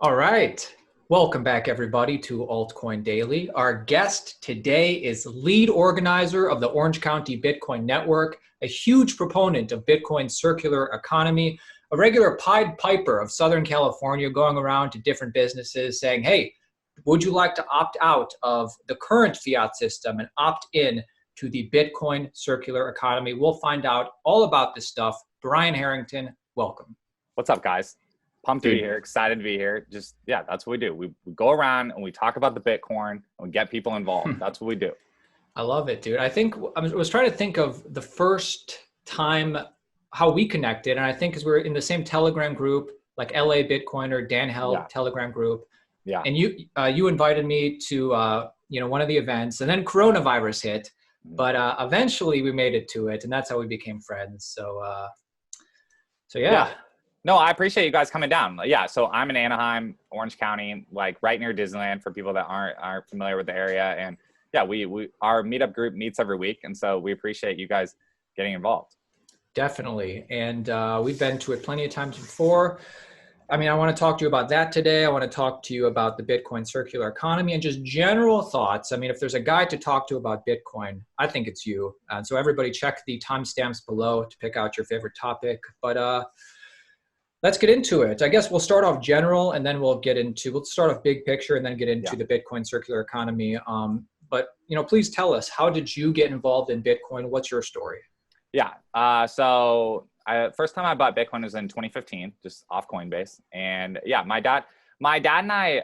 All right. Welcome back, everybody, to Altcoin Daily. Our guest today is lead organizer of the Orange County Bitcoin Network, a huge proponent of Bitcoin's circular economy, a regular Pied Piper of Southern California, going around to different businesses saying, hey, would you like to opt out of the current fiat system and opt in to the Bitcoin circular economy? We'll find out all about this stuff. Brian Harrington, welcome. What's up, guys? Pumped to be here, excited to be here. Just, yeah, that's what we do. We go around and we talk about the Bitcoin and we get people involved. That's what we do. I love it, dude. I was trying to think of the first time how we connected. And I think because we're in the same Telegram group, like LA Bitcoiner, Dan Held Telegram group. Yeah. And you invited me to, one of the events, and then coronavirus hit, but eventually we made it to it, and that's how we became friends. So yeah. No, I appreciate you guys coming down. Yeah, so I'm in Anaheim, Orange County, like right near Disneyland for people that aren't familiar with the area. And yeah, our meetup group meets every week, and so we appreciate you guys getting involved. Definitely, and we've been to it plenty of times before. I mean, I want to talk to you about that today. I want to talk to you about the Bitcoin circular economy and just general thoughts. I mean, if there's a guy to talk to about Bitcoin, I think it's you. And so everybody check the timestamps below to pick out your favorite topic. But let's get into it. I guess we'll start off general and then we'll start off big picture and then get into the Bitcoin circular economy. But please tell us, how did you get involved in Bitcoin? What's your story? Yeah. First time I bought Bitcoin was in 2015, just off Coinbase. And yeah, my dad and I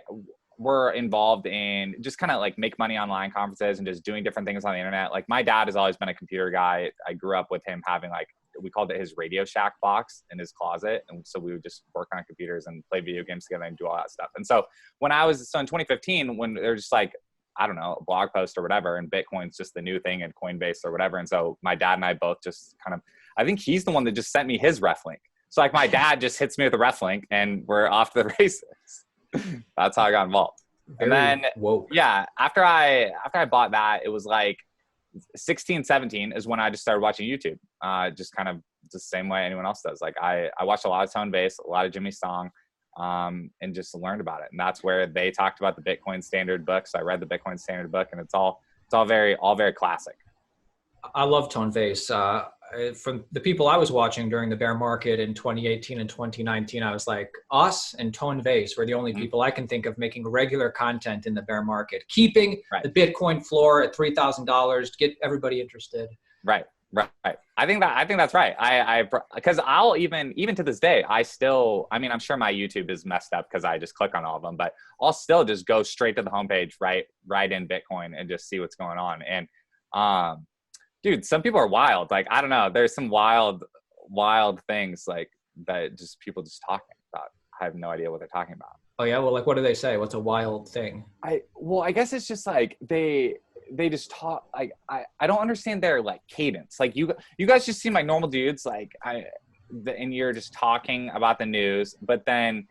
were involved in just kind of like make money online conferences and just doing different things on the internet. Like my dad has always been a computer guy. I grew up with him having we called it his Radio Shack box in his closet. And so we would just work on computers and play video games together and do all that stuff. And so in 2015, when they're just like, I don't know, a blog post or whatever, and Bitcoin's just the new thing in Coinbase or whatever. And so my dad and I both just I think he's the one that just sent me his ref link. So like my dad just hits me with a ref link and we're off to the races. That's how I got involved. And then, after I bought that, it was like 16, 17 is when I just started watching YouTube. Just kind of the same way anyone else does. Like I watched a lot of Tone Base, a lot of Jimmy Song, and just learned about it. And that's where they talked about the Bitcoin Standard book. So I read the Bitcoin Standard book, and it's all very classic. I love Tone Base. From the people I was watching during the bear market in 2018 and 2019, I was like, us and Tone Base were the only people I can think of making regular content in the bear market, keeping the Bitcoin floor at $3,000 to get everybody interested. Right. I think that's right. Because I'll even to this day, I'm sure my YouTube is messed up because I just click on all of them, but I'll still just go straight to the homepage, right in Bitcoin and just see what's going on. And, dude, some people are wild. Like, I don't know. There's some wild things like that just people just talking about. I have no idea what they're talking about. Oh yeah. Well, like, what do they say? What's a wild thing? I guess it's just like they just talk. Like, I don't understand their like cadence. Like you guys just seem like normal dudes. Like and you're just talking about the news, but then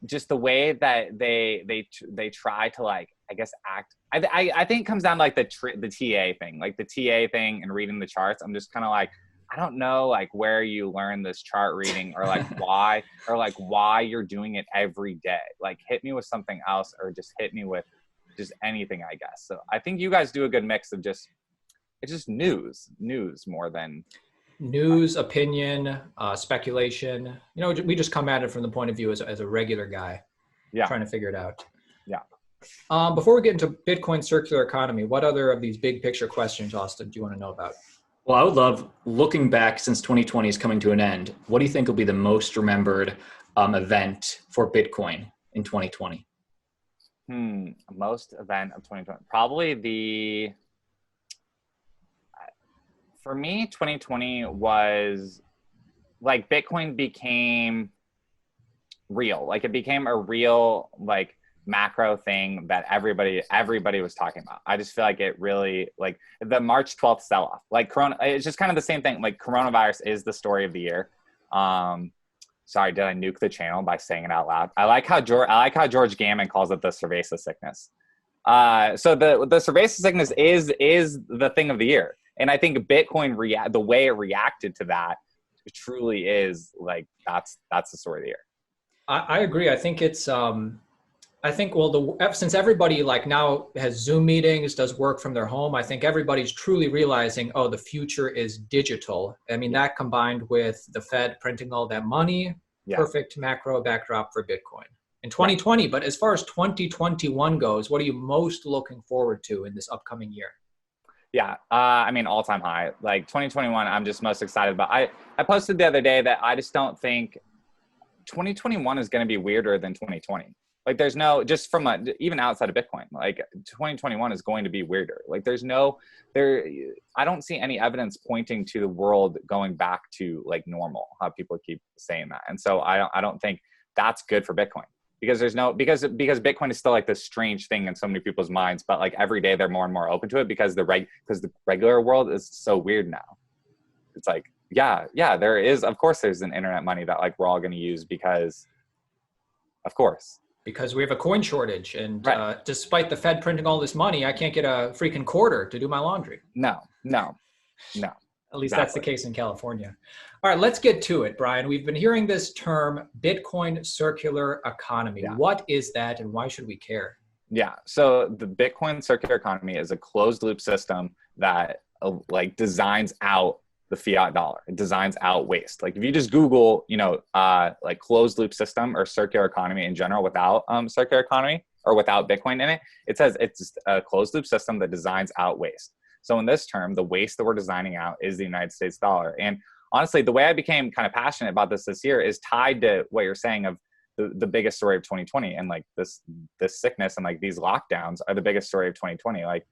just the way that they try to like, I guess, act. I think it comes down to like the TA thing, like the TA thing and reading the charts. I'm just kind of like, I don't know, like where you learn this chart reading or like why you're doing it every day. Like hit me with something else or just hit me with just anything, I guess. So I think you guys do a good mix of it's just news more than news, opinion, speculation. We just come at it from the point of view as a regular guy trying to figure it out. Yeah. Before we get into Bitcoin circular economy, what other of these big picture questions, Austin, do you want to know about? Well, I would love, looking back since 2020 is coming to an end, what do you think will be the most remembered event for Bitcoin in 2020? Most event of 2020. Probably for me, 2020 was like Bitcoin became real. Like it became a real like macro thing that everybody was talking about. I just feel like it really, like the March 12th sell-off, like Corona, it's just kind of the same thing. Like coronavirus is the story of the year. Sorry, did I nuke the channel by saying it out loud? I like how George Gammon calls it the cerveza sickness. So the cerveza sickness is the thing of the year. And I think Bitcoin the way it reacted to that truly is like, that's the story of the year. I agree. I think it's, I think, well, since everybody like now has Zoom meetings, does work from their home, I think everybody's truly realizing, oh, the future is digital. I mean, that combined with the Fed printing all that money, perfect macro backdrop for Bitcoin in 2020. But as far as 2021 goes, what are you most looking forward to in this upcoming year? Yeah, I mean, all-time high. Like 2021, I'm just most excited about. I posted the other day that I just don't think 2021 is going to be weirder than 2020. Like there's no, just from even outside of Bitcoin, like 2021 is going to be weirder. Like I don't see any evidence pointing to the world going back to like normal, how people keep saying that. And so I don't think that's good for Bitcoin because because Bitcoin is still like this strange thing in so many people's minds, but like every day they're more and more open to it because the regular world is so weird now. It's like, yeah, there is, of course there's an internet money that like we're all going to use because of course. Because we have a coin shortage, and despite the Fed printing all this money, I can't get a freaking quarter to do my laundry. No. At least that's the case in California. All right, let's get to it, Brian. We've been hearing this term, Bitcoin circular economy. Yeah. What is that, and why should we care? Yeah, so the Bitcoin circular economy is a closed loop system that like designs out the fiat dollar. It designs out waste. Like if you just Google, like closed loop system or circular economy in general without circular economy or without Bitcoin in it, it says it's a closed loop system that designs out waste. So in this term, the waste that we're designing out is the United States dollar. And honestly, the way I became kind of passionate about this year is tied to what you're saying of the biggest story of 2020, and like this sickness and like these lockdowns are the biggest story of 2020. Like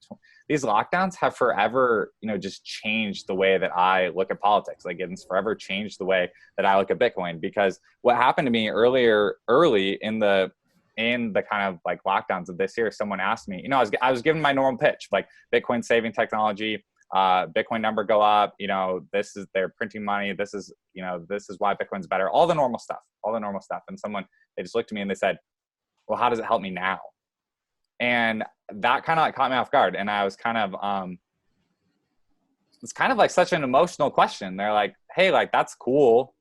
these lockdowns have forever, just changed the way that I look at politics. Like it's forever changed the way that I look at Bitcoin, because what happened to me early in the kind of like lockdowns of this year, someone asked me, I was given my normal pitch, like Bitcoin saving technology, Bitcoin number go up, they're printing money. This is why Bitcoin's better. All the normal stuff. And they just looked at me and they said, well, how does it help me now? And that kind of like caught me off guard. And I was kind of, it's kind of like such an emotional question. They're like, hey, like, that's cool,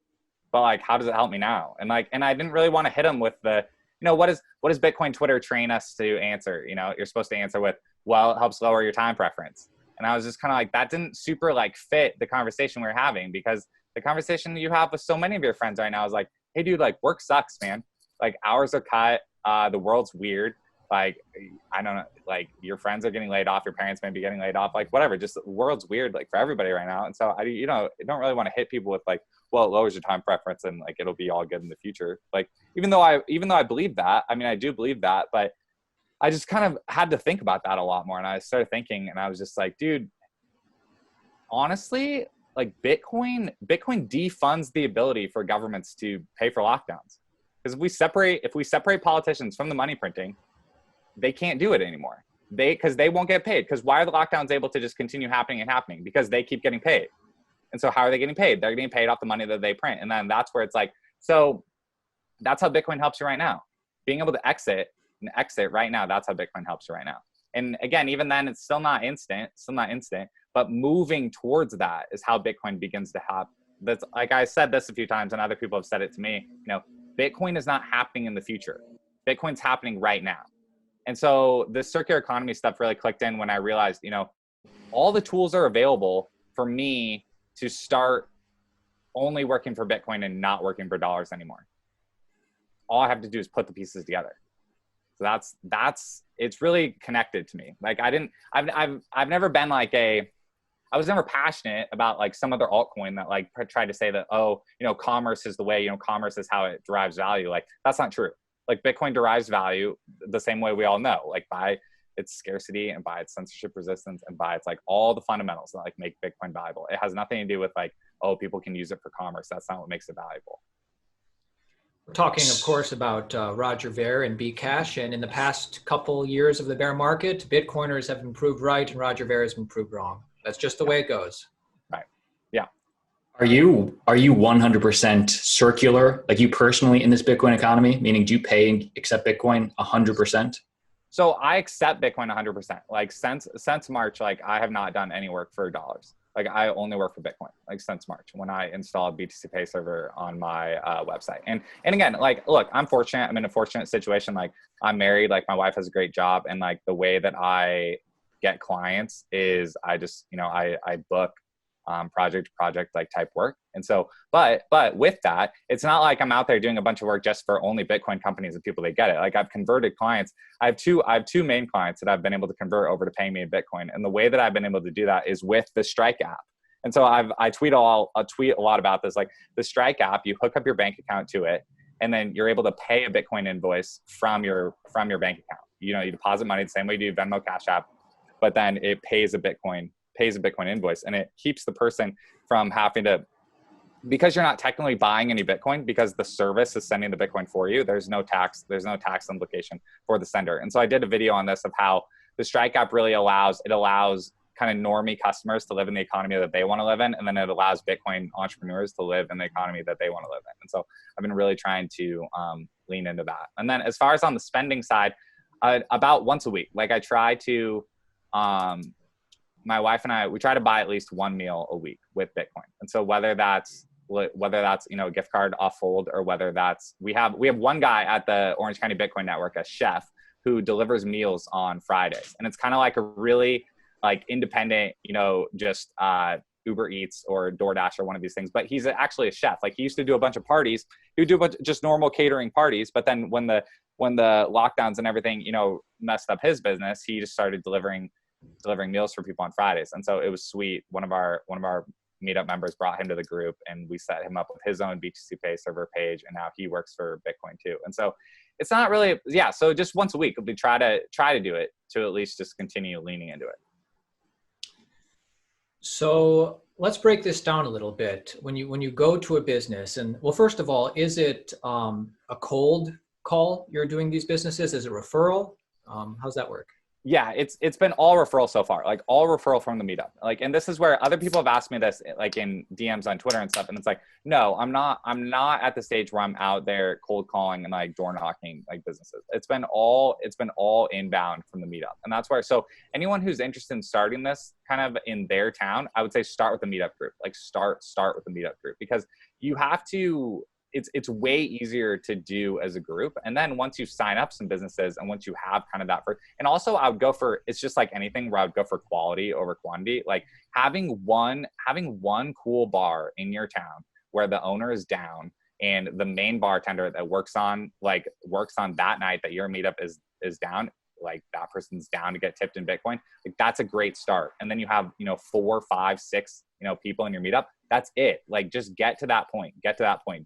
but like, how does it help me now? And I didn't really want to hit them with the, what does Bitcoin Twitter train us to answer? You're supposed to answer with, well, it helps lower your time preference. And I was just kind of like, that didn't super like fit the conversation we were having, because the conversation you have with so many of your friends right now is like, hey dude, like work sucks, man. Like hours are cut. The world's weird. Like, I don't know, like your friends are getting laid off. Your parents may be getting laid off, like whatever, just the world's weird, like for everybody right now. And so I don't really want to hit people with like, well, it lowers your time preference and like, it'll be all good in the future. Like, even though I believe that, I do believe that, but I just kind of had to think about that a lot more. And I started thinking, and I was just like, dude, honestly, like Bitcoin defunds the ability for governments to pay for lockdowns. Because if we separate politicians from the money printing, they can't do it anymore. Because they won't get paid. Because why are the lockdowns able to just continue happening? Because they keep getting paid. And so how are they getting paid? They're getting paid off the money that they print. And then that's where it's like, so that's how Bitcoin helps you right now. Being able to exit right now, that's how Bitcoin helps you right now. And again, even then, it's still not instant, but moving towards that is how Bitcoin begins to happen. That's, like I said this a few times, and other people have said it to me, Bitcoin is not happening in the future. Bitcoin's happening right now. And so this circular economy stuff really clicked in when I realized, all the tools are available for me to start only working for Bitcoin and not working for dollars anymore. All I have to do is put the pieces together. So it's really connected to me. Like I've never been like I was never passionate about like some other altcoin that like tried to say that, oh, commerce is the way, commerce is how it derives value. Like that's not true. Like Bitcoin derives value the same way we all know, like by its scarcity and by its censorship resistance and by its like all the fundamentals that like make Bitcoin valuable. It has nothing to do with like, oh, people can use it for commerce. That's not what makes it valuable. We're talking, of course, about Roger Ver and Bcash. And in the past couple years of the bear market, Bitcoiners have been proved right and Roger Ver has been proved wrong. That's just the way it goes. Right. Yeah. Are you 100% circular, like you personally in this Bitcoin economy? Meaning, do you pay and accept Bitcoin 100%? So I accept Bitcoin 100%. Like since March, like I have not done any work for dollars. Like I only work for Bitcoin, like since March when I installed BTC Pay server on my website. And again, like, look, I'm fortunate. I'm in a fortunate situation. Like I'm married, like my wife has a great job. And like the way that I get clients is I just, I book project to project like type work. And so, but with that, it's not like I'm out there doing a bunch of work just for only Bitcoin companies and people that get it. Like I've converted clients. I have two main clients that I've been able to convert over to paying me in Bitcoin. And the way that I've been able to do that is with the Strike app. And so I tweet a lot about this. Like the Strike app, you hook up your bank account to it, and then you're able to pay a Bitcoin invoice from your bank account. You deposit money the same way you do Venmo, Cash App, but then it pays a Bitcoin invoice, and it keeps the person from having to, because you're not technically buying any Bitcoin, because the service is sending the Bitcoin for you. There's no tax implication for the sender. And so I did a video on this of how the Strike app really allows kind of normie customers to live in the economy that they want to live in. And then it allows Bitcoin entrepreneurs to live in the economy that they want to live in. And so I've been really trying to lean into that. And then as far as on the spending side, about once a week, like I try to, my wife and I, we try to buy at least one meal a week with Bitcoin. And so whether that's a gift card off Fold, or whether that's, we have one guy at the Orange County Bitcoin Network, a chef, who delivers meals on Fridays. And it's kind of like a really like independent, just Uber Eats or DoorDash or one of these things, but he's actually a chef. Like he used to do a bunch of parties. He would do a bunch of just normal catering parties. But then when the lockdowns and everything, messed up his business, he just started delivering meals for people on Fridays. And so it was sweet. One of our Meetup members brought him to the group, and we set him up with his own BTC Pay server page. And now he works for Bitcoin too. And so it's not really, so just once a week, we try to do it to at least just continue leaning into it. So let's break this down a little bit. When you go to a business, and well, first of all, is it a cold call you're doing these businesses? Is it referral? How's that work? Yeah, it's been all referral so far, like all referral from the Meetup. Like, and this is where other people have asked me this, like in DMs on Twitter and stuff. And it's like, no, I'm not at the stage where I'm out there cold calling and like door knocking like businesses. It's been all inbound from the Meetup. And that's where, so anyone who's interested in starting this kind of in their town, I would say start with the Meetup group, like start with the Meetup group, because you have to, it's way easier to do as a group. And then once you sign up some businesses, and once you have kind of that and also I would go for, it's just like anything where I would go for quality over quantity. Like having one cool bar in your town where the owner is down and the main bartender that works on that night that your Meetup is down, like that person's down to get tipped in Bitcoin. Like that's a great start. And then you have, 4, 5, 6, people in your Meetup. That's it. Like just get to that point.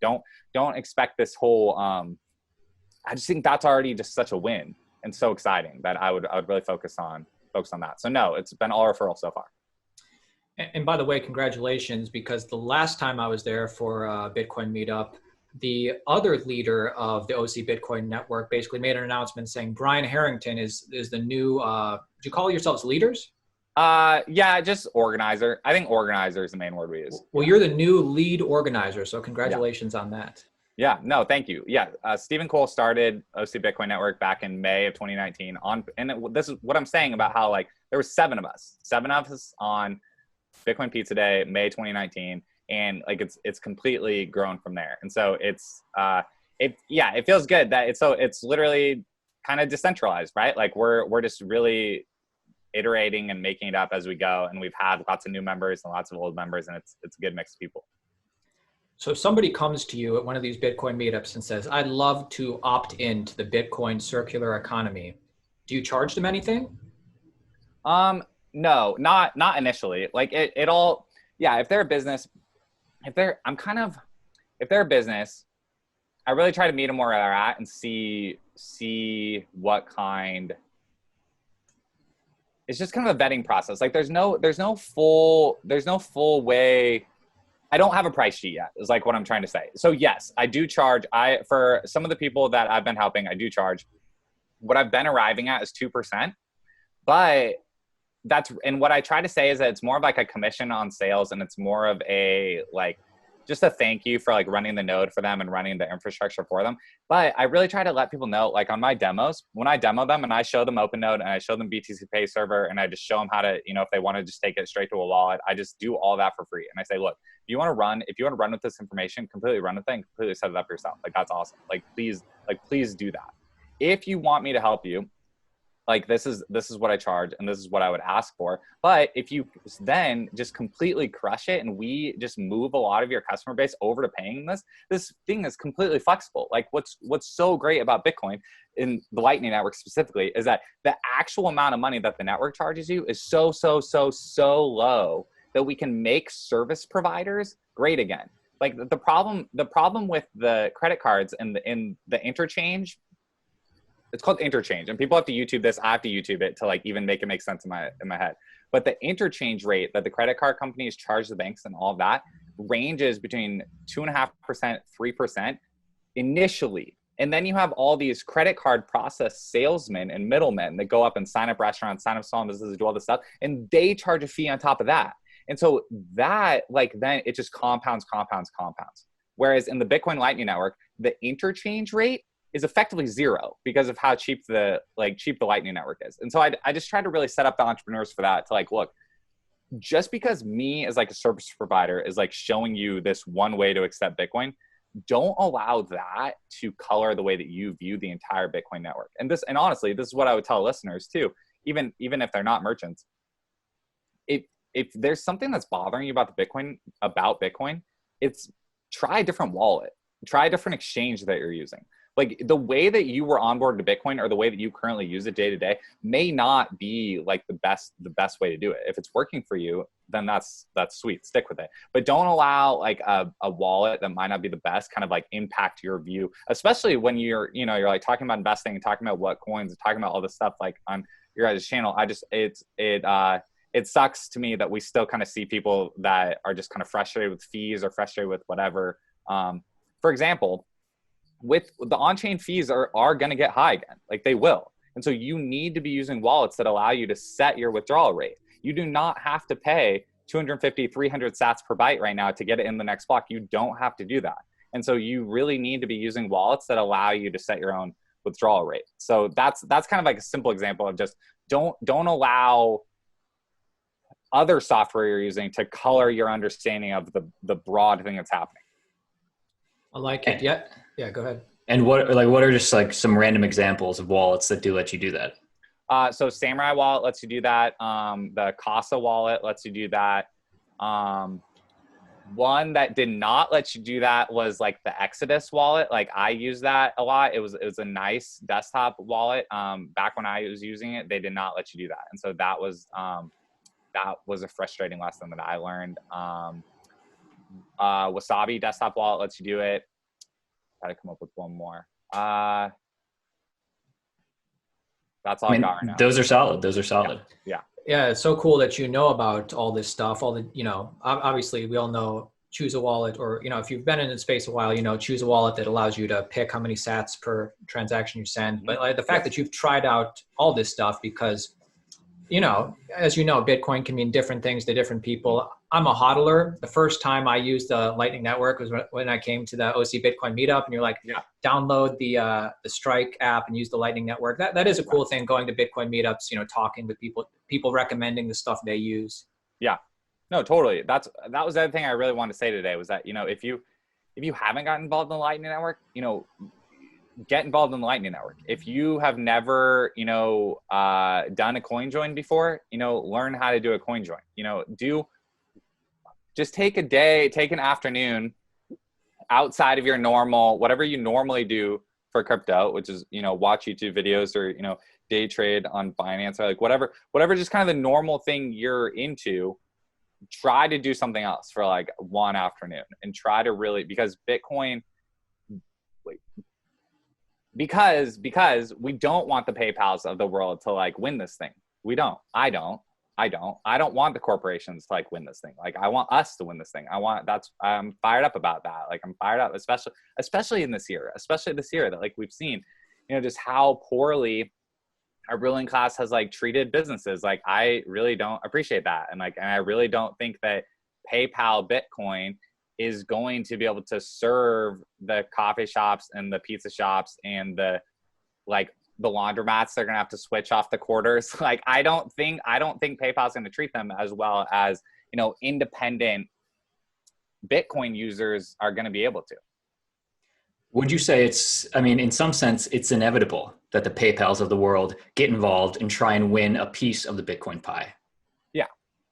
Don't expect this whole, I just think that's already just such a win and so exciting that I would really focus on that. So no, it's been all referral so far. And by the way, congratulations, because the last time I was there for Bitcoin Meetup, the other leader of the OC Bitcoin Network basically made an announcement saying Brian Harrington is the new, do you call yourselves leaders? Yeah, just organizer. I think organizer is the main word we use. Well, you're the new lead organizer, so congratulations on that. Yeah, no, thank you. Yeah, Stephen Cole started OC Bitcoin Network back in May of 2019 this is what I'm saying about how like there were 7 of us on Bitcoin Pizza Day, May 2019. And like, it's completely grown from there. And so it feels good that it's literally kind of decentralized, right? Like we're just really iterating and making it up as we go. And we've had lots of new members and lots of old members, and it's a good mix of people. So if somebody comes to you at one of these Bitcoin meetups and says, I'd love to opt into the Bitcoin circular economy, do you charge them anything? No, not initially. Like it all, yeah, if they're a business, if they're a business, I really try to meet them where they're at and see what kind. It's just kind of a vetting process. Like there's no full way. I don't have a price sheet yet, is like what I'm trying to say. So yes, I do charge. For some of the people that I've been helping, I do charge. What I've been arriving at is 2%, but and what I try to say is that it's more of like a commission on sales, and it's more of a like just a thank you for like running the node for them and running the infrastructure for them. But I really try to let people know, like on my demos, when I demo them and I show them OpenNode and I show them BTC Pay Server and I just show them how to, if they want to just take it straight to a wallet, I just do all that for free. And I say, look, if you want to run with this information, completely run with it and completely set it up yourself. Like, that's awesome. Please do that. If you want me to help you, like this is what I charge and this is what I would ask for. But if you then just completely crush it and we just move a lot of your customer base over to paying this thing is completely flexible. Like what's so great about Bitcoin in the Lightning Network specifically is that the actual amount of money that the network charges you is so low that we can make service providers great again. Like the problem with the credit cards and the interchange, it's called interchange, and people have to YouTube this. I have to YouTube it to like even make it make sense in my head. But the interchange rate that the credit card companies charge the banks and all of that ranges between 2.5%, 3% initially. And then you have all these credit card process salesmen and middlemen that go up and sign up restaurants, sign up small businesses, do all this stuff, and they charge a fee on top of that. And so that then it just compounds. Whereas in the Bitcoin Lightning Network, the interchange rate is effectively zero because of how cheap the Lightning Network is. And so I just try to really set up the entrepreneurs for that to look, just because me as a service provider is showing you this one way to accept Bitcoin, don't allow that to color the way that you view the entire Bitcoin network. And honestly, this is what I would tell listeners too, even if they're not merchants. If there's something that's bothering you about Bitcoin, it's try a different wallet, try a different exchange that you're using. Like the way that you were onboarded to Bitcoin or the way that you currently use it day to day may not be the best way to do it. If it's working for you, then that's sweet. Stick with it. But don't allow a wallet that might not be the best kind of impact your view, especially when you're talking about investing and talking about what coins and talking about all this stuff on your guys' channel. It sucks to me that we still kind of see people that are just kind of frustrated with fees or frustrated with whatever. For example, with the on-chain fees are going to get high again, they will. And so you need to be using wallets that allow you to set your withdrawal rate. You do not have to pay 250, 300 sats per byte right now to get it in the next block. You don't have to do that. And so you really need to be using wallets that allow you to set your own withdrawal rate. So that's kind of a simple example of just don't allow other software you're using to color your understanding of the broad thing that's happening. I like it. Yeah, go ahead. And what are just some random examples of wallets that do let you do that? So Samurai Wallet lets you do that. The Casa wallet lets you do that. One that did not let you do that was the Exodus wallet. I use that a lot. It was a nice desktop wallet. Back when I was using it, they did not let you do that. And so that was a frustrating lesson that I learned. Wasabi desktop wallet lets you do it. Got to come up with one more. That's all I got right now. Those are solid. Yeah. Yeah, it's so cool that you know about all this stuff. All the, obviously we all know choose a wallet, or, if you've been in the space a while, choose a wallet that allows you to pick how many sats per transaction you send. But the fact that you've tried out all this stuff, because, as you know, Bitcoin can mean different things to different people. I'm a hodler. The first time I used the Lightning Network was when I came to the OC Bitcoin Meetup, and you're download the Strike app and use the Lightning Network. That is a cool thing, going to Bitcoin Meetups, talking with people recommending the stuff they use. Yeah. No, totally. That was the other thing I really wanted to say today was that, if you haven't gotten involved in the Lightning Network, get involved in the Lightning Network. If you have never, done a coin join before, learn how to do a coin join. Just take a day, take an afternoon outside of your normal, whatever you normally do for crypto, which is, watch YouTube videos or, day trade on Binance or whatever, just kind of the normal thing you're into. Try to do something else for one afternoon and try to really, because Bitcoin, because we don't want the PayPals of the world to win this thing. We don't. I don't want the corporations to win this thing. I want us to win this thing. I'm fired up about that. I'm fired up, especially this year that we've seen, just how poorly our ruling class has treated businesses. I really don't appreciate that. And I really don't think that PayPal Bitcoin is going to be able to serve the coffee shops and the pizza shops and the laundromats. They're going to have to switch off the quarters. Like, I don't think PayPal is going to treat them as well as, you know, independent Bitcoin users are going to be able to. Would you say I mean, in some sense, it's inevitable that the PayPals of the world get involved and try and win a piece of the Bitcoin pie? Yeah,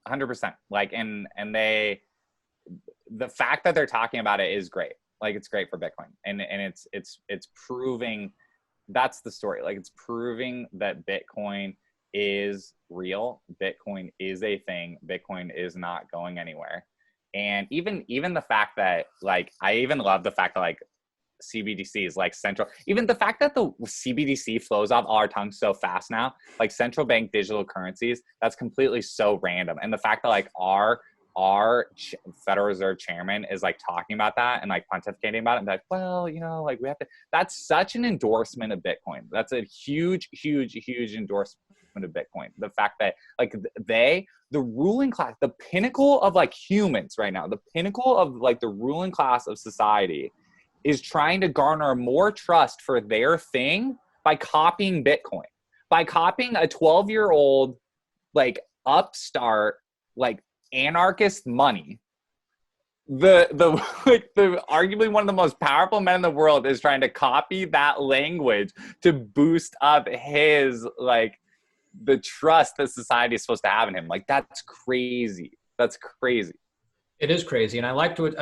100%. Like, and the fact that they're talking about it is great. Like, it's great for Bitcoin, and it's proving, that's the story. Like, it's proving that Bitcoin is real. Bitcoin is a thing. Bitcoin is not going anywhere. And even the fact that, like, I even love the fact that, like, CBDCs, like central, even the fact that the CBDC flows off all our tongues so fast now, like central bank digital currencies, that's completely so random. And the fact that, like, our Federal Reserve chairman is, like, talking about that and, like, pontificating about it and, like, well, you know, like, we have to, that's such an endorsement of Bitcoin. That's a huge endorsement of Bitcoin. The fact that, like, the ruling class, the pinnacle of, like, humans right now, the pinnacle of, like, the ruling class of society is trying to garner more trust for their thing by copying Bitcoin, by copying a 12-year-old, like, upstart, like, anarchist money. The arguably one of the most powerful men in the world is trying to copy that language to boost up his, like, the trust that society is supposed to have in him. Like, that's crazy. That's crazy. It is crazy. And I liked the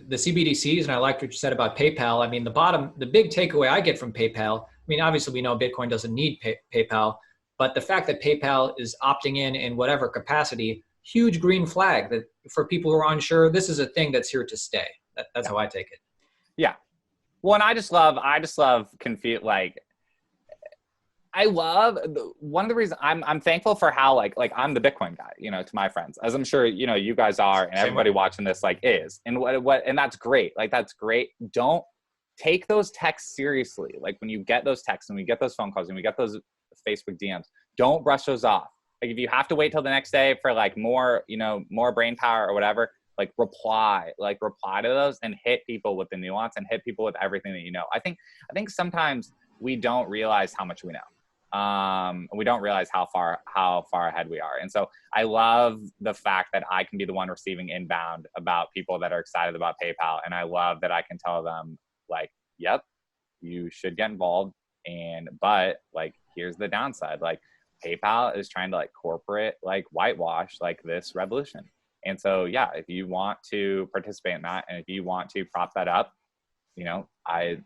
CBDCs, and I liked what you said about PayPal. I mean, the big takeaway I get from PayPal, I mean, obviously we know Bitcoin doesn't need PayPal, but the fact that PayPal is opting in whatever capacity, huge green flag that for people who are unsure, this is a thing that's here to stay. That's how I take it. Yeah. Well, and I just love one of the reasons I'm thankful for how, like I'm the Bitcoin guy, you know, to my friends, as I'm sure, you know, you guys are, and everybody watching this, like, is, and and that's great. Like, that's great. Don't take those texts seriously. Like, when you get those texts and we get those phone calls and we get those Facebook DMs, don't brush those off. Like, if you have to wait till the next day for, like, more brain power or whatever, like, reply to those and hit people with the nuance and hit people with everything that you know. I think sometimes we don't realize how much we know. We don't realize how far ahead we are. And so I love the fact that I can be the one receiving inbound about people that are excited about PayPal. And I love that I can tell them, like, yep, you should get involved. But, like, here's the downside. Like, PayPal is trying to, like, corporate, like, whitewash, like, this revolution. And so, yeah, if you want to participate in that, and if you want to prop that up, you know, I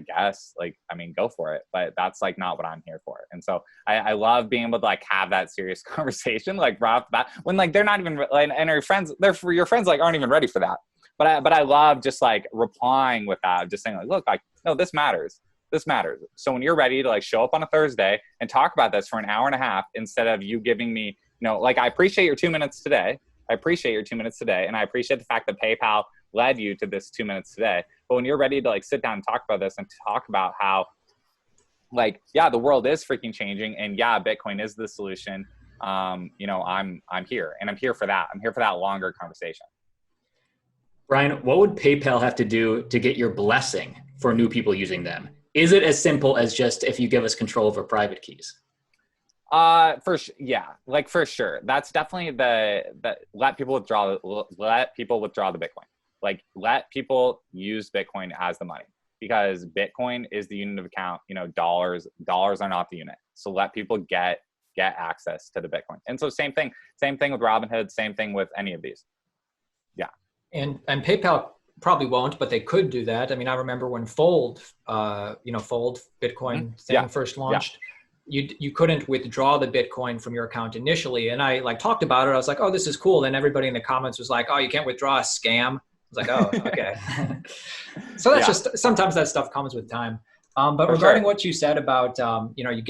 guess, like, I mean, go for it, but that's, like, not what I'm here for. And so I love being able to, like, have that serious conversation, like, right off the bat, when, like, they're not even, and your friends, your friends, like, aren't even ready for that. But I love just, like, replying with that, just saying, like, look, like, no, this matters. This matters. So when you're ready to, like, show up on a Thursday and talk about this for an hour and a half, instead of you giving me, you know, like, I appreciate your 2 minutes today. And I appreciate the fact that PayPal led you to this 2 minutes today. But when you're ready to, like, sit down and talk about this and talk about how, like, yeah, the world is freaking changing, and yeah, Bitcoin is the solution. You know, I'm here, and I'm here for that. I'm here for that longer conversation. Brian, what would PayPal have to do to get your blessing for new people using them? Is it as simple as just, if you give us control over private keys? Yeah, like, for sure. That's definitely let people withdraw the Bitcoin. Like, let people use Bitcoin as the money, because Bitcoin is the unit of account. You know, dollars are not the unit. So let people get access to the Bitcoin. And so same thing with Robinhood, same thing with any of these. Yeah. And PayPal probably won't, but they could do that. I mean, I remember when Fold Bitcoin thing first launched. Yeah. You couldn't withdraw the Bitcoin from your account initially. And I, like, talked about it. I was like, oh, this is cool. And everybody in the comments was like, oh, you can't withdraw, a scam. I was like, oh, okay. So that's just, sometimes that stuff comes with time. But regarding what you said about, you know, you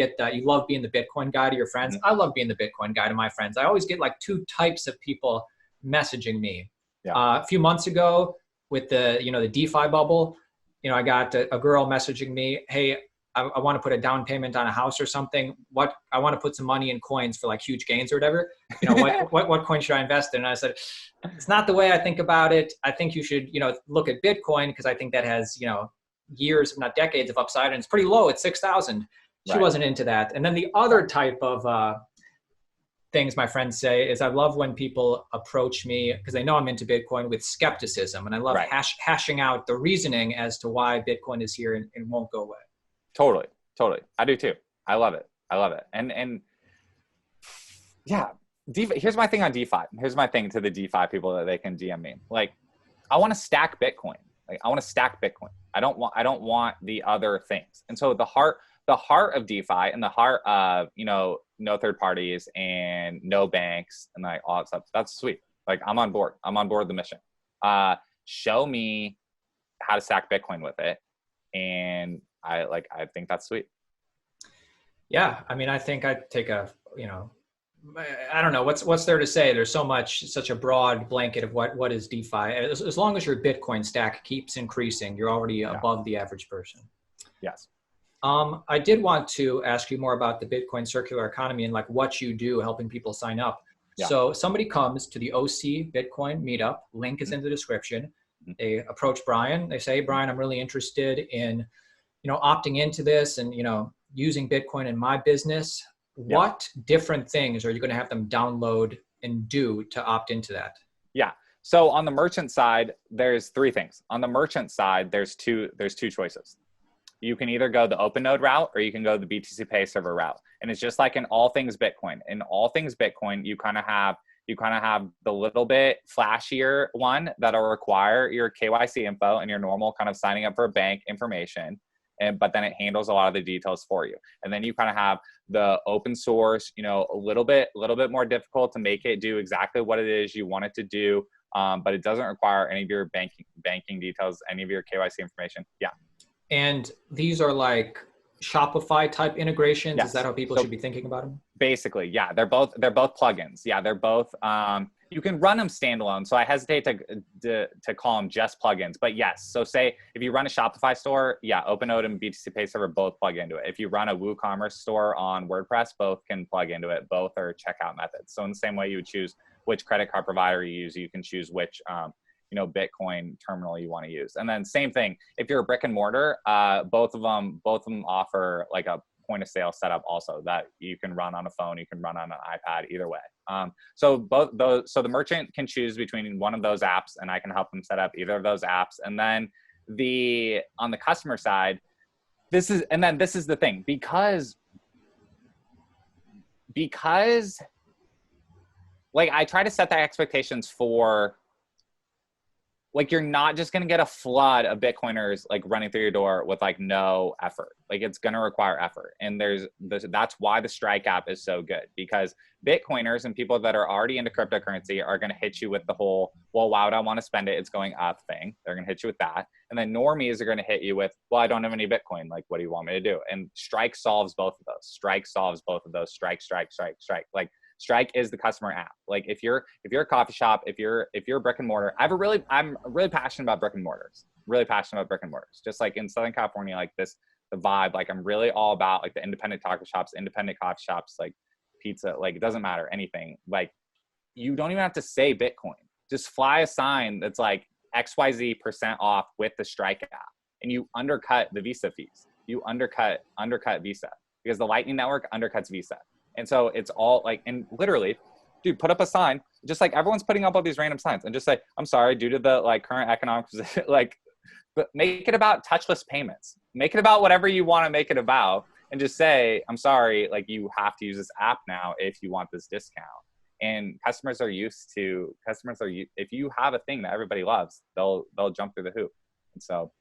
love being the Bitcoin guy to your friends. I love being the Bitcoin guy to my friends. I always get, like, two types of people messaging me. A few months ago with the DeFi bubble, you know, I got a girl messaging me, hey, I want to put a down payment on a house or something. What I want to put some money in coins for like huge gains or whatever. You know, what coin should I invest in? And I said, it's not the way I think about it. I think you should, you know, look at Bitcoin because I think that has, you know, years, if not decades of upside, and it's pretty low at 6,000. She wasn't into that. And then the other type of things my friends say is I love when people approach me because they know I'm into Bitcoin with skepticism, and I love hashing out the reasoning as to why Bitcoin is here and won't go away. Totally. I do too. I love it. And yeah, DeFi, here's my thing on DeFi. Here's my thing to the DeFi people that they can DM me. Like, I want to stack Bitcoin. I don't want the other things. And so the heart of DeFi and the heart of, you know, no third parties and no banks and like all that stuff, that's sweet. Like, I'm on board the mission. Show me how to stack Bitcoin with it. And I think that's sweet. Yeah. I mean, I think I'd take you know, I don't know what's there to say. There's such a broad blanket of what is DeFi. As long as your Bitcoin stack keeps increasing, you're already above the average person. Yes. I did want to ask you more about the Bitcoin circular economy and like what you do helping people sign up. Yeah. So somebody comes to the OC Bitcoin Meetup, link is in the description. They approach Brian. They say, Brian, I'm really interested in, you know, opting into this and, you know, using Bitcoin in my business. Yeah. What different things are you going to have them download and do to opt into that? Yeah. So on the merchant side, there's three things. On the merchant side, there's two choices. You can either go the open node route or you can go the BTC Pay server route. And it's just like in all things Bitcoin. In all things Bitcoin, you kind of have the little bit flashier one that'll require your KYC info and your normal kind of signing up for a bank information. But then it handles a lot of the details for you. And then you kind of have the open source, you know, a little bit more difficult to make it do exactly what it is you want it to do. But it doesn't require any of your banking details, any of your KYC information. Yeah. And these are like Shopify type integrations. Yes. Is that how people should be thinking about them? Basically, yeah. They're both plugins. Yeah, they're both. You can run them standalone. So I hesitate to call them just plugins. But yes, so say if you run a Shopify store, yeah, OpenNode and BTC Pay Server both plug into it. If you run a WooCommerce store on WordPress, both can plug into it. Both are checkout methods. So in the same way you would choose which credit card provider you use, you can choose which Bitcoin terminal you want to use. And then same thing, if you're a brick and mortar, both of them offer like a point of sale setup also that you can run on a phone, you can run on an iPad, either way. So the merchant can choose between one of those apps and I can help them set up either of those apps. And then on the customer side, this is the thing, because like I try to set the expectations for, like, you're not just going to get a flood of Bitcoiners like running through your door with like no effort. Like, it's going to require effort. And that's why the Strike app is so good, because Bitcoiners and people that are already into cryptocurrency are going to hit you with the whole, well, why would I want to spend it? It's going up thing. They're going to hit you with that. And then normies are going to hit you with, well, I don't have any Bitcoin. Like, what do you want me to do? And Strike solves both of those. Strike. Like, Strike is the customer app. Like, if you're a coffee shop, if you're a brick and mortar, I'm really passionate about brick and mortars. Just like in Southern California, like the vibe, like I'm really all about like the independent taco shops, independent coffee shops, like pizza, like it doesn't matter, anything. Like, you don't even have to say Bitcoin. Just fly a sign that's like XYZ% off with the Strike app, and you undercut the Visa fees. You undercut Visa, because the Lightning Network undercuts Visa. And so it's all like, and literally, dude, put up a sign, just like everyone's putting up all these random signs, and just say, I'm sorry, due to the like current economic position, like, but make it about touchless payments. Make it about whatever you want to make it about, and just say, I'm sorry, like, you have to use this app now if you want this discount. And if you have a thing that everybody loves, they'll jump through the hoop. And so.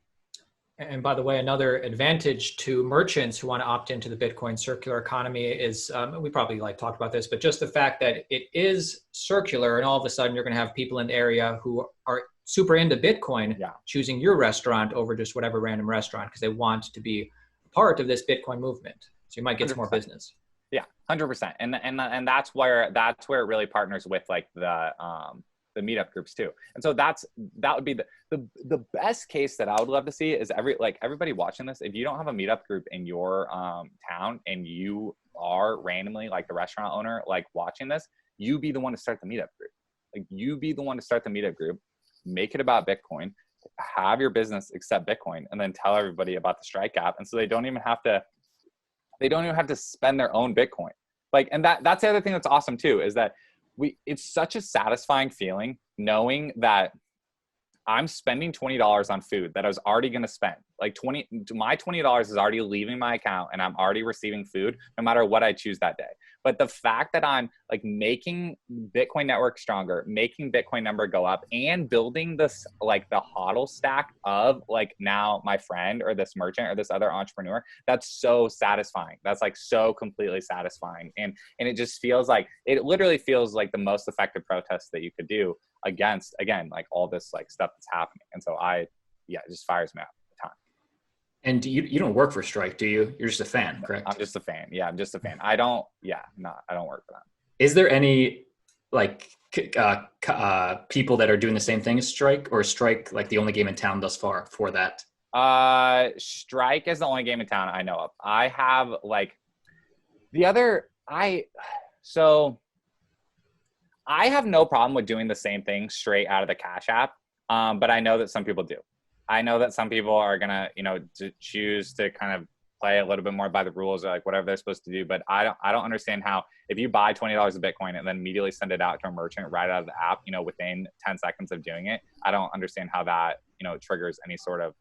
And by the way, another advantage to merchants who want to opt into the Bitcoin circular economy is, we probably like talked about this, but just the fact that it is circular, and all of a sudden you're going to have people in the area who are super into Bitcoin choosing your restaurant over just whatever random restaurant, because they want to be part of this Bitcoin movement. So you might get 100%. Some more business. Yeah, 100%. And that's where it really partners with like the the meetup groups too. And so that would be the best case that I would love to see is everybody watching this. If you don't have a meetup group in your town and you are randomly like the restaurant owner, like watching this, you be the one to start the meetup group. Like you be the one to start the meetup group, make it about Bitcoin, have your business accept Bitcoin, and then tell everybody about the Strike app. And so they don't even have to spend their own Bitcoin. Like, and that's the other thing that's awesome too, is that it's such a satisfying feeling knowing that I'm spending $20 on food that I was already going to spend. Like my $20 is already leaving my account and I'm already receiving food no matter what I choose that day. But the fact that I'm like making Bitcoin network stronger, making Bitcoin number go up, and building this, like the HODL stack of like now my friend or this merchant or this other entrepreneur, that's so satisfying. That's like so completely satisfying. And it just feels like, it literally feels like the most effective protest that you could do against, again, like all this like stuff that's happening. And so it just fires me up a ton. And you don't work for Strike, do you? You're just a fan, correct? I'm just a fan. Yeah, I'm just a fan. I don't work for them. Is there any like people that are doing the same thing as Strike, or is Strike like the only game in town thus far for that? Strike is the only game in town I know of. I have like I have no problem with doing the same thing straight out of the Cash App. But I know that some people do. I know that some people are going to, choose to kind of play a little bit more by the rules or like whatever they're supposed to do. But I don't understand how, if you buy $20 of Bitcoin and then immediately send it out to a merchant right out of the app, within 10 seconds of doing it, I don't understand how that, triggers any sort of,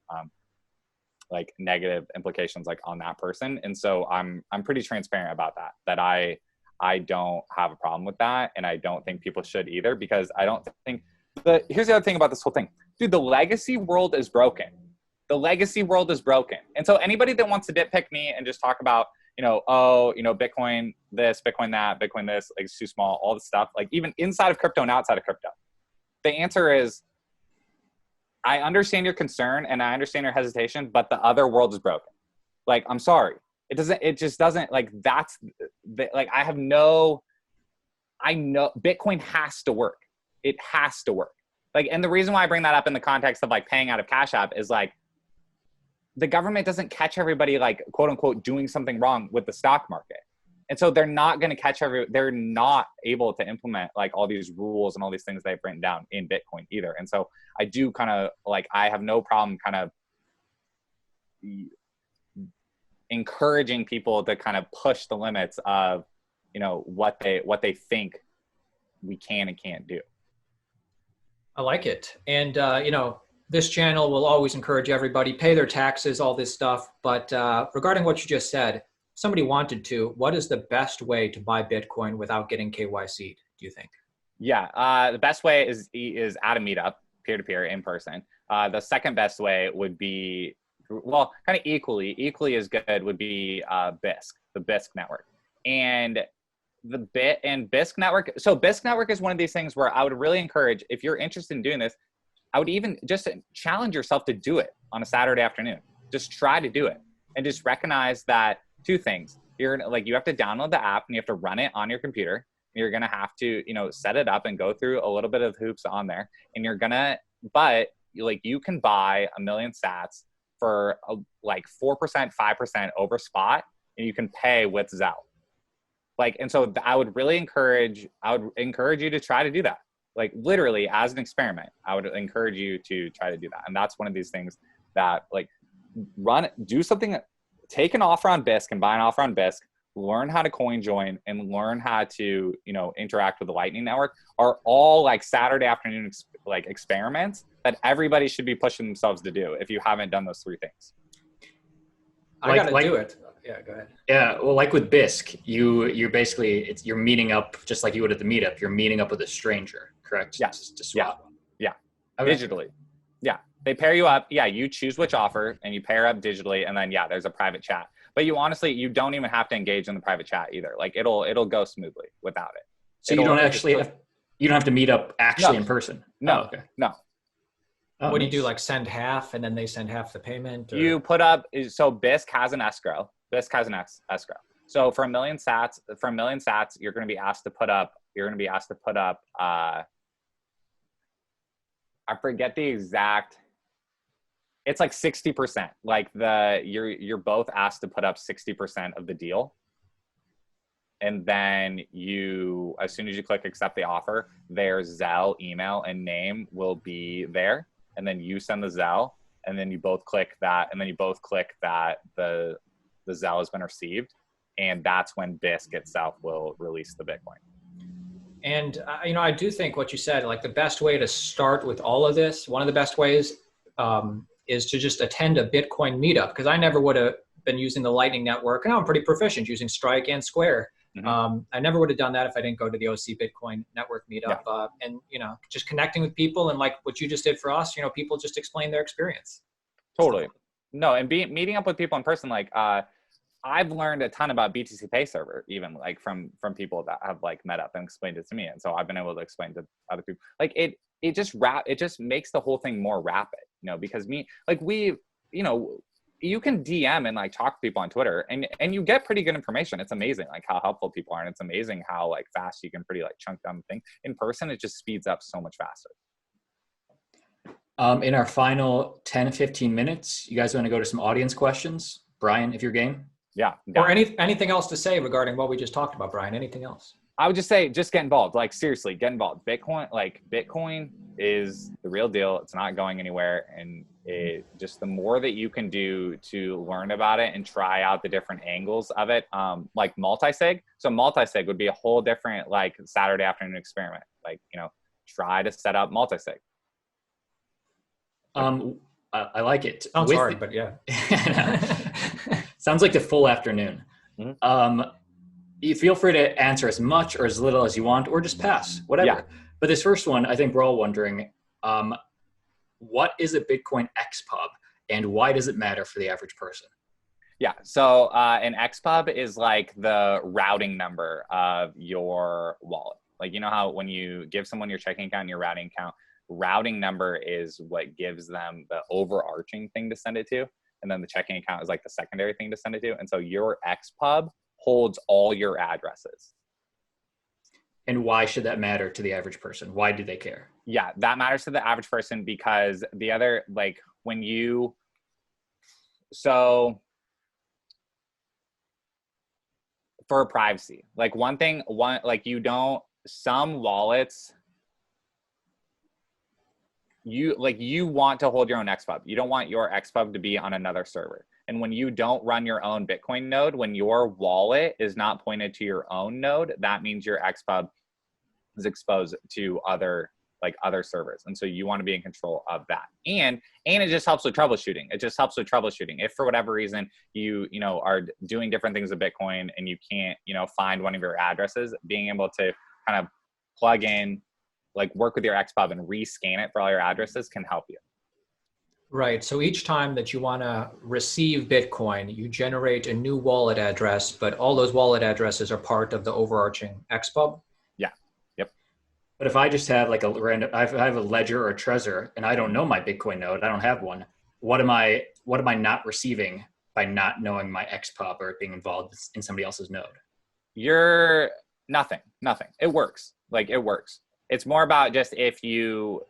like negative implications like on that person. And so I'm pretty transparent about that I don't have a problem with that. And I don't think people should either, because I don't think here's the other thing about this whole thing. Dude, the legacy world is broken. The legacy world is broken. And so anybody that wants to nitpick me and just talk about, Bitcoin this, Bitcoin that, Bitcoin this, like it's too small, all this stuff, like even inside of crypto and outside of crypto, the answer is, I understand your concern and I understand your hesitation, but the other world is broken. Like, I'm sorry. It just doesn't, like, I know Bitcoin has to work. It has to work. Like, and the reason why I bring that up in the context of like paying out of Cash App is like, the government doesn't catch everybody like quote unquote doing something wrong with the stock market. And so they're not going to catch they're not able to implement like all these rules and all these things they've written down in Bitcoin either. And so I do kind of like, I have no problem kind of encouraging people to kind of push the limits of, what they think we can and can't do. I like it. And, this channel will always encourage everybody, pay their taxes, all this stuff. But regarding what you just said, if somebody wanted to, what is the best way to buy Bitcoin without getting KYC'd, do you think? Yeah, the best way is at a meetup, peer-to-peer, in person. The second best way would be, well, kind of equally as good would be BISC, the BISC network. And BISC network. So BISC network is one of these things where I would really encourage, if you're interested in doing this, I would even just challenge yourself to do it on a Saturday afternoon. Just try to do it and just recognize that two things. You have to download the app and you have to run it on your computer. You're going to have to, set it up and go through a little bit of hoops on there. And but you can buy 1 million sats for like 4%, 5% over spot, and you can pay with Zelle. And so I would encourage you to try to do that. Like literally as an experiment, I would encourage you to try to do that. And that's one of these things that do something, take an offer on BISC and buy an offer on BISC, learn how to coin join and learn how to, interact with the Lightning Network are all like Saturday afternoon, experiments that everybody should be pushing themselves to do if you haven't done those 3 things. I got to do it. Yeah, go ahead. Yeah, well, like with BISC, you're basically, you're meeting up just like you would at the meetup. You're meeting up with a stranger, correct? Yeah. To swap. Yeah. Okay. Digitally. Yeah. They pair you up. Yeah. You choose which offer and you pair up digitally. And then, there's a private chat. But you don't even have to engage in the private chat either. Like it'll go smoothly without it. So you don't have to meet up actually in person? No. Oh, okay. No. Oh, what do you do? Like send half and then they send half the payment? Or? You put up, so BISC has an escrow. BISC has an escrow. So for 1 million sats, you're going to be asked to put up, I forget the exact, it's like 60%. Like you're both asked to put up 60% of the deal. And then as soon as you click accept the offer, their Zelle, email, and name will be there. And then you send the Zelle, and then you both click that, and then you both click that the Zelle has been received. And that's when BISC itself will release the Bitcoin. And, I do think what you said, like the best way to start with all of this, one of the best ways is to just attend a Bitcoin meetup, because I never would have been using the Lightning Network. And I'm pretty proficient using Strike and Square. I never would have done that if I didn't go to the OC Bitcoin Network meetup. Yeah. And, just connecting with people, and like what you just did for us, people just explain their experience. Totally. No, and meeting up with people in person, like I've learned a ton about BTC Pay Server, even like from people that have like met up and explained it to me. And so I've been able to explain to other people. Like it just makes the whole thing more rapid, because you can DM and like talk to people on Twitter, and you get pretty good information. It's amazing like how helpful people are, and it's amazing how like fast you can pretty like chunk down the thing. In person, it just speeds up so much faster. In our final 10, 15 minutes, you guys want to go to some audience questions? Brian, if you're game. Yeah. Or anything else to say regarding what we just talked about, Brian? Anything else? I would just say, just get involved. Like seriously, get involved. Bitcoin is the real deal. It's not going anywhere. And just the more that you can do to learn about it and try out the different angles of it, like multi-sig. So multi-sig would be a whole different like Saturday afternoon experiment. Like, try to set up multi-sig. I like it. Sounds hard, but yeah. Sounds like the full afternoon. Mm-hmm. You feel free to answer as much or as little as you want, or just pass, whatever. Yeah. But this first one, I think we're all wondering, what is a Bitcoin xpub, and why does it matter for the average person? Yeah. So an xpub is like the routing number of your wallet. Like, how when you give someone your checking account and your routing account, routing number is what gives them the overarching thing to send it to. And then the checking account is like the secondary thing to send it to. And so your xpub holds all your addresses. And why should that matter to the average person? Why do they care? Yeah, that matters to the average person because the other, like for privacy, like some wallets, you want to hold your own xpub. You don't want your xpub to be on another server. And when you don't run your own Bitcoin node, when your wallet is not pointed to your own node, that means your xpub is exposed to other servers. And so you want to be in control of that. And it just helps with troubleshooting. If for whatever reason you are doing different things with Bitcoin and you can't, find one of your addresses, being able to kind of plug in, like work with your xpub and rescan it for all your addresses can help you. Right. So each time that you want to receive Bitcoin, you generate a new wallet address, but all those wallet addresses are part of the overarching xpub. Yeah. Yep. But if I just have like I have a ledger or a Trezor and I don't know my Bitcoin node, I don't have one. What am I not receiving by not knowing my xpub or being involved in somebody else's node? You're nothing. It works. It works. It's more about just if you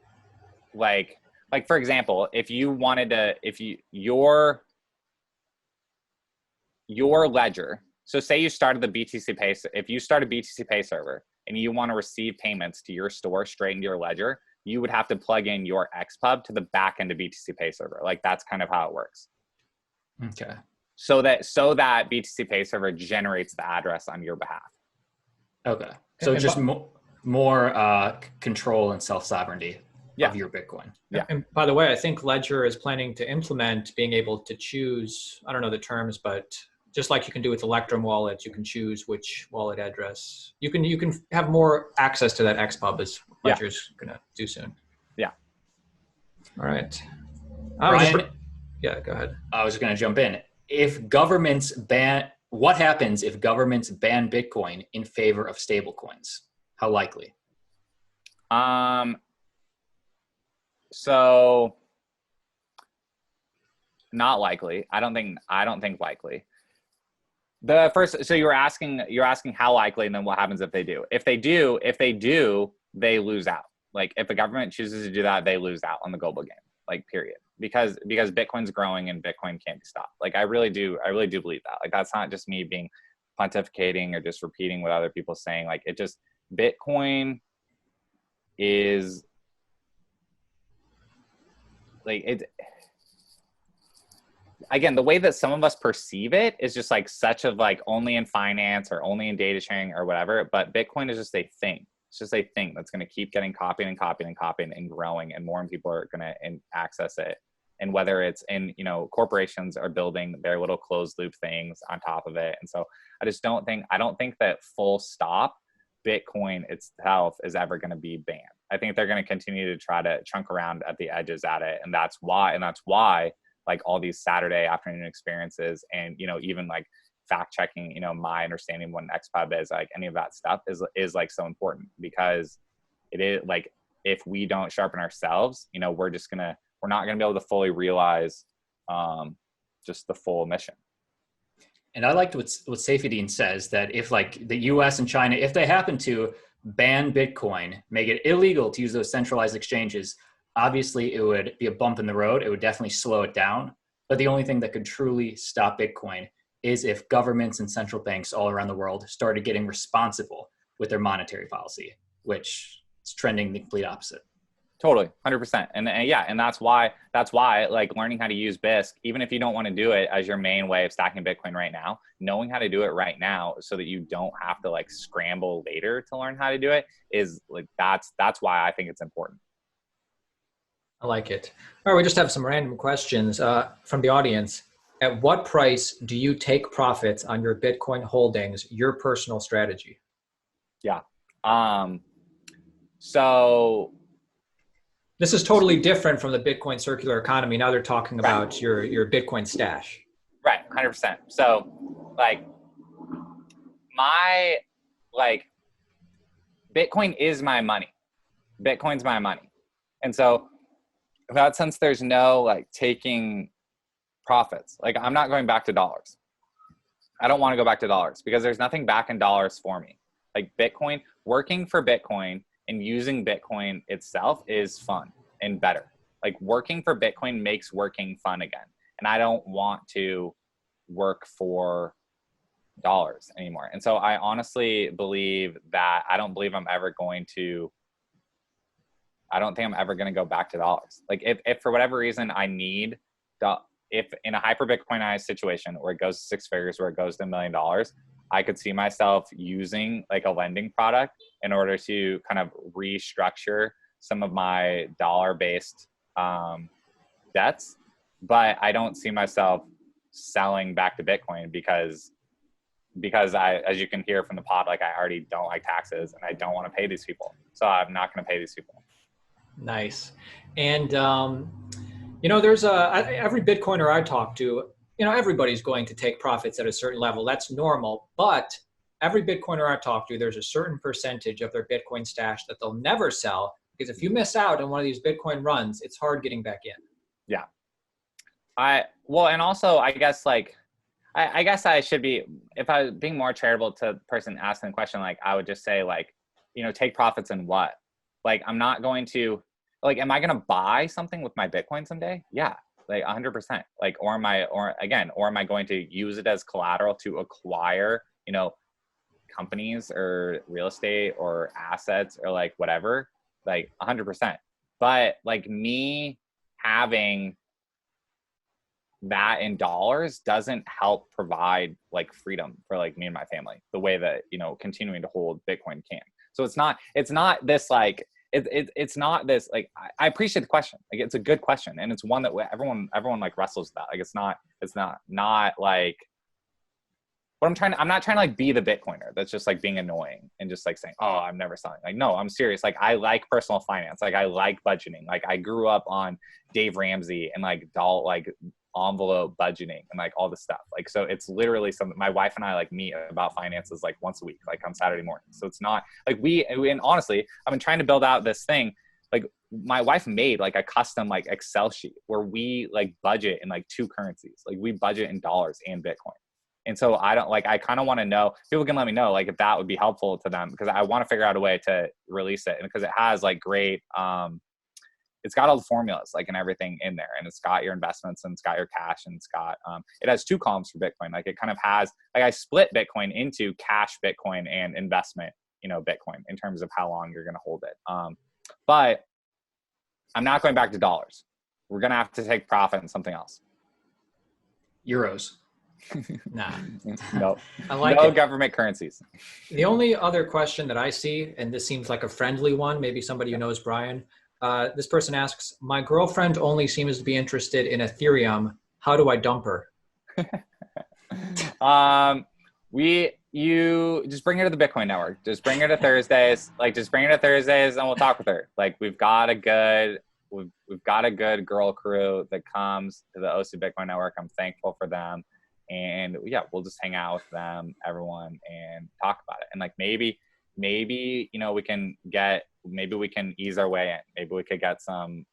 like for example, if you wanted to, your ledger. So say you started the BTC Pay, if you start a BTC Pay server and you want to receive payments to your store straight into your ledger, you would have to plug in your xpub to the back end of BTC Pay server. Like that's kind of how it works. Okay. So that BTC Pay server generates the address on your behalf. Okay. So just more control and self-sovereignty of your Bitcoin. Yeah. And by the way, I think Ledger is planning to implement being able to choose, I don't know the terms, but just like you can do with Electrum wallets, you can choose which wallet address. You can have more access to that xpub as Ledger's going to do soon. Yeah. All right. Brian, yeah, go ahead. I was going to jump in. What happens if governments ban Bitcoin in favor of stablecoins? How likely? So not likely. I don't think likely. So you're asking how likely, and then what happens if they do? If they do, they lose out. like if the government chooses to do that, they lose out on the global game, like period. Because Bitcoin's growing and Bitcoin can't be stopped. Like I really do believe that. Like that's not just me being pontificating or just repeating what other people are saying. Like it just, Bitcoin is like it. Again, the way that some of us perceive it is just like such of like only in finance or only in data sharing or whatever. But Bitcoin is just a thing. It's just a thing that's going to keep getting copied and copied and copied and growing, and more people are going to access it. And whether it's in, you know, corporations are building their little closed loop things on top of it. And so I don't think that full stop Bitcoin itself is ever going to be banned. I think they're going to continue to try to chunk around at the edges at it. And that's why like all these Saturday afternoon experiences and, you know, even like fact checking, you know, my understanding what an xpub is, like any of that stuff is like so important, because it is like, if we don't sharpen ourselves, you know, we're not going to be able to fully realize just the full mission. And I liked what Saifedean says, that if like the US and China, if they happen to ban Bitcoin, make it illegal to use those centralized exchanges, obviously it would be a bump in the road. It would definitely slow it down. But the only thing that could truly stop Bitcoin is if governments and central banks all around the world started getting responsible with their monetary policy, which is trending the complete opposite. Totally, 100%. And yeah, and that's why like learning how to use BISC, even if you don't want to do it as your main way of stacking Bitcoin right now, knowing how to do it right now so that you don't have to like scramble later to learn how to do it is like, that's why I think it's important. I like it. All right, we just have some random questions from the audience. At what price do you take profits on your Bitcoin holdings, your personal strategy? Yeah. So this is totally different from the Bitcoin circular economy. Now they're talking about your Bitcoin stash. Right, 100%. So like Bitcoin is my money. Bitcoin's my money. And so in that sense, there's no like taking profits. Like I'm not going back to dollars. I don't want to go back to dollars because there's nothing back in dollars for me. Like Bitcoin, working for Bitcoin and using Bitcoin itself is fun and better. Like working for Bitcoin makes working fun again. And I don't want to work for dollars anymore. And so I honestly believe that I don't think I'm ever going to go back to dollars. Like if for whatever reason I need if in a hyper Bitcoinized situation where it goes to six figures, where it goes to $1 million, I could see myself using like a lending product in order to kind of restructure some of my dollar-based debts. But I don't see myself selling back to Bitcoin because I, as you can hear from the pod, like I already don't like taxes and I don't want to pay these people. So I'm not going to pay these people. Nice. And, you know, there's every Bitcoiner I talk to, you know, everybody's going to take profits at a certain level. That's normal. But every Bitcoiner I talk to, there's a certain percentage of their Bitcoin stash that they'll never sell, because if you miss out on one of these Bitcoin runs, it's hard getting back in. Yeah. And also I guess like, I guess I should be, if I was being more charitable to the person asking the question, like I would just say like, you know, take profits in what? Like, I'm not going to, like, am I going to buy something with my Bitcoin someday? Yeah, like 100%. Like, or am I going to use it as collateral to acquire, you know, companies or real estate or assets or like whatever, like 100%. But like me having that in dollars doesn't help provide like freedom for like me and my family the way that, you know, continuing to hold Bitcoin can. So it's not this like, it's not this like, I appreciate the question. Like it's a good question. And it's one that everyone like wrestles with that. Like it's not like what I'm not trying to like be the Bitcoiner that's just like being annoying and just like saying, oh, I'm never selling. Like, no, I'm serious. Like I like personal finance. Like I like budgeting. Like I grew up on Dave Ramsey and like envelope budgeting and like all this stuff. Like, so it's literally something my wife and I like meet about finances like once a week, like on Saturday morning. So it's not like and honestly, I've been trying to build out this thing. Like my wife made like a custom like Excel sheet where we like budget in like two currencies. Like we budget in dollars and Bitcoin. And so I don't like, I kind of want to know, people can let me know like if that would be helpful to them, because I want to figure out a way to release it. And because it has like great, it's got all the formulas like and everything in there, and it's got your investments and it's got your cash, and it's got, it has 2 columns for Bitcoin. Like it kind of has, like I split Bitcoin into cash Bitcoin and investment, Bitcoin in terms of how long you're going to hold it. But I'm not going back to dollars. We're going to have to take profit in something else. Euros. Nah. No. I like no it. government currencies. The only other question that I see, and this seems like a friendly one, maybe somebody who knows Brian, this person asks, my girlfriend only seems to be interested in Ethereum. How do I dump her? You just bring her to the Bitcoin network. Just bring her to Thursdays. Like just bring her to Thursdays and we'll talk with her. Like we've got a good girl crew that comes to the OC Bitcoin network. I'm thankful for them. And yeah, we'll just hang out with them, everyone, and talk about it. And like maybe, we can ease our way in. Maybe we could get some,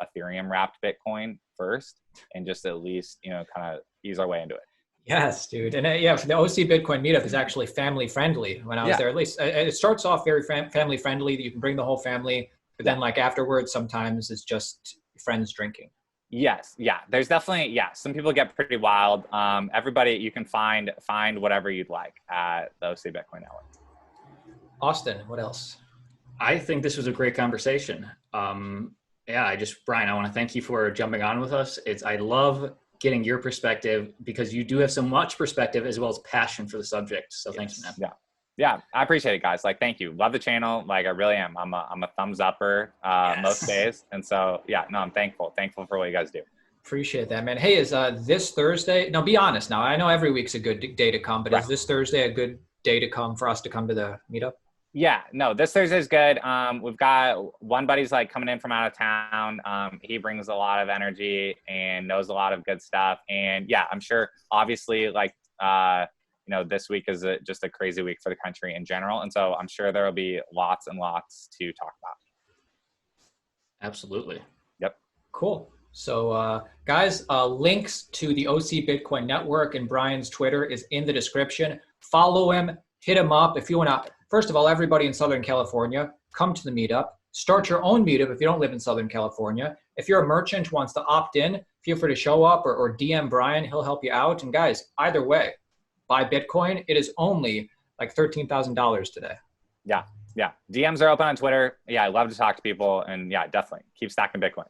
Ethereum wrapped Bitcoin first and just at least, kind of ease our way into it. Yes, dude. And yeah, the OC Bitcoin meetup is actually family friendly. When I was there, at least it starts off very family friendly, that you can bring the whole family, but then like afterwards, sometimes it's just friends drinking. Yes. Yeah. There's definitely, some people get pretty wild. Everybody, you can find whatever you'd like at the OC Bitcoin Network. Austin, what else? I think this was a great conversation. Brian, I want to thank you for jumping on with us. I love getting your perspective, because you do have so much perspective as well as passion for the subject. So thanks, man. Yeah. I appreciate it, guys. Like, thank you. Love the channel. Like, I really am. I'm a thumbs upper most days. And so, I'm thankful for what you guys do. Appreciate that, man. Hey, is this Thursday? Now, be honest. Now, I know every week's a good day to come, but is this Thursday a good day to come for us to come to the meetup? Yeah, no, this Thursday is good. We've got one buddy's like coming in from out of town. He brings a lot of energy and knows a lot of good stuff. And yeah, I'm sure obviously like, this week is just a crazy week for the country in general. And so I'm sure there will be lots and lots to talk about. Absolutely. Yep. Cool. So guys, links to the OC Bitcoin Network and Brian's Twitter is in the description. Follow him, hit him up. If you want to, first of all, everybody in Southern California, come to the meetup. Start your own meetup if you don't live in Southern California. If you're a merchant who wants to opt in, feel free to show up or DM Brian. He'll help you out. And guys, either way, buy Bitcoin. It is only like $13,000 today. Yeah. DMs are open on Twitter. Yeah, I love to talk to people. And yeah, definitely keep stacking Bitcoin.